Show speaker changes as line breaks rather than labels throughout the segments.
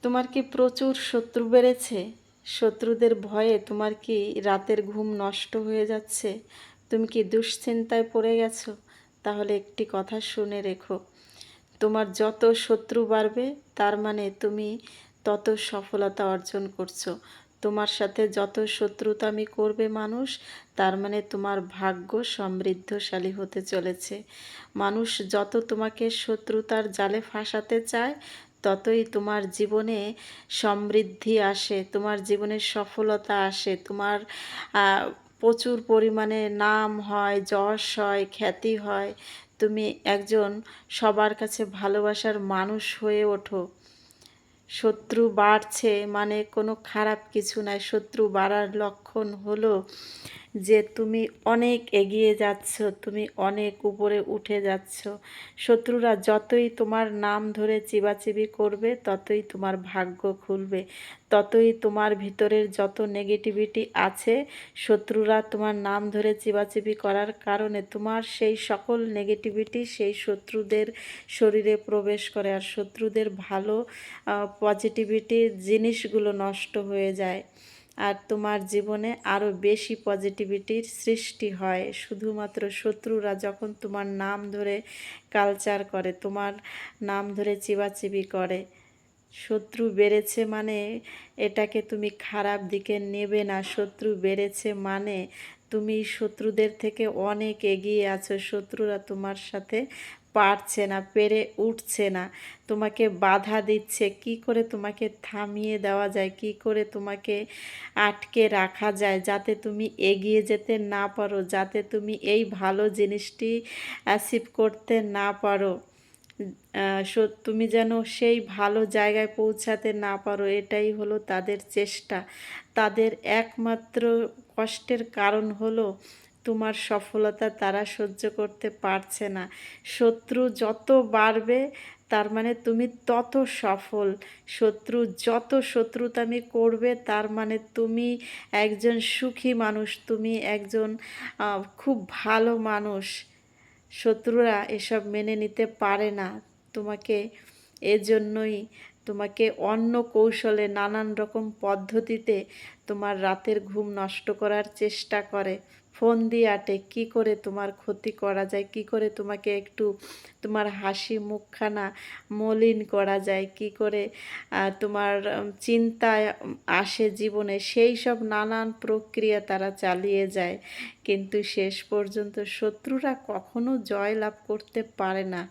তোমার কি প্রচুর শত্রু বেড়েছে? শত্রুদের ভয়ে তোমার কি রাতের ঘুম নষ্ট হয়ে যাচ্ছে? তুমি কি দুশ্চিন্তায় পড়ে গেছো? তাহলে একটি কথা শুনে রেখো, তোমার যত শত্রু বাড়বে তার মানে তুমি তত সফলতা অর্জন করছো। তোমার সাথে যত শত্রুতামি করবে মানুষ, তার মানে তোমার ভাগ্য সমৃদ্ধশালী হতে চলেছে। মানুষ যত তোমাকে শত্রুতার জালে ফাঁসাতে চায়, ততই তোমার জীবনে সমৃদ্ধি আসে, তোমার জীবনে সফলতা আসে, তোমার প্রচুর পরিমাণে নাম হয়, যশ হয়, খ্যাতি হয়, তুমি একজন সবার কাছে ভালোবাসার মানুষ হয়ে ওঠো। শত্রু বাড়ছে মানে কোনো খারাপ কিছু নয়। শত্রু বাড়ার লক্ষণ হলো যে তুমি অনেক এগিয়ে যাচ্ছ, তুমি অনেক উপরে উঠে যাচ্ছ। শত্রুরা যতই তোমার নাম ধরে চিবাচিবি করবে, ততই তোমার ভাগ্য খুলবে, ততই তোমার ভিতরের যত নেগেটিভিটি আছে, শত্রুরা তোমার নাম ধরে চিবাচিবি করার কারণে তোমার সেই সকল নেগেটিভিটি সেই শত্রুদের শরীরে প্রবেশ করে, আর শত্রুদের ভালো পজিটিভিটির জিনিসগুলো নষ্ট হয়ে যায়, আর তোমার জীবনে আরও বেশি পজিটিভিটির সৃষ্টি হয়। শুধুমাত্র শত্রুরা যখন তোমার নাম ধরে কালচার করে, তোমার নাম ধরে চিবাচিবি করে। শত্রু বেড়েছে মানে এটাকে তুমি খারাপ দিকে নেবে না। শত্রু বেড়েছে মানে তুমি শত্রুদের থেকে অনেক এগিয়ে আছো। শত্রুরা তোমার সাথে পারছে না, পেরে উঠছে না, তোমাকে বাধা দিচ্ছে। কি করে তোমাকে থামিয়ে দেওয়া যায়, কি করে তোমাকে আটকে রাখা যায়, যাতে তুমি এগিয়ে যেতে না পারো, যাতে তুমি এই ভালো জিনিসটি অ্যাচিভ করতে না পারো, তুমি যেন সেই ভালো জায়গায় পৌঁছাতে না পারো। এটাই হলো তাদের চেষ্টা। তাদের একমাত্র কষ্টের কারণ হলো তোমার সফলতা তারা সহ্য করতে পারছে না। শত্রু যত বাড়বে তার মানে তুমি তত সফল। শত্রু যত শত্রুতামি করবে তার মানে তুমি একজন সুখী মানুষ, তুমি একজন খুব ভালো মানুষ। শত্রুরা এসব মেনে নিতে পারে না তোমাকে। এজন্যই তোমাকে অন্য কৌশলে, নানান রকম পদ্ধতিতে তোমার রাতের ঘুম নষ্ট করার চেষ্টা করে। ফোন দিয়ে আটে কী করে তোমার ক্ষতি করা যায়, কী করে তোমাকে একটু তোমার হাসি মুখখানা মলিন করা যায়, কী করে তোমার চিন্তায় আসে জীবনে, সেই সব নানান প্রক্রিয়া তারা চালিয়ে যায়। কিন্তু শেষ পর্যন্ত শত্রুরা কখনো জয় লাভ করতে পারে না।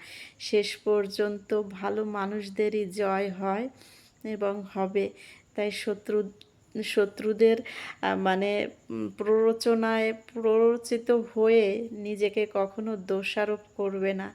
শেষ পর্যন্ত ভালো মানুষদেরই জয় হয় এবং হবে। তাই শত্রুদের মানে প্ররোচনায় প্ররোচিত হয়ে নিজেকে কখনো দোষারোপ করবে না।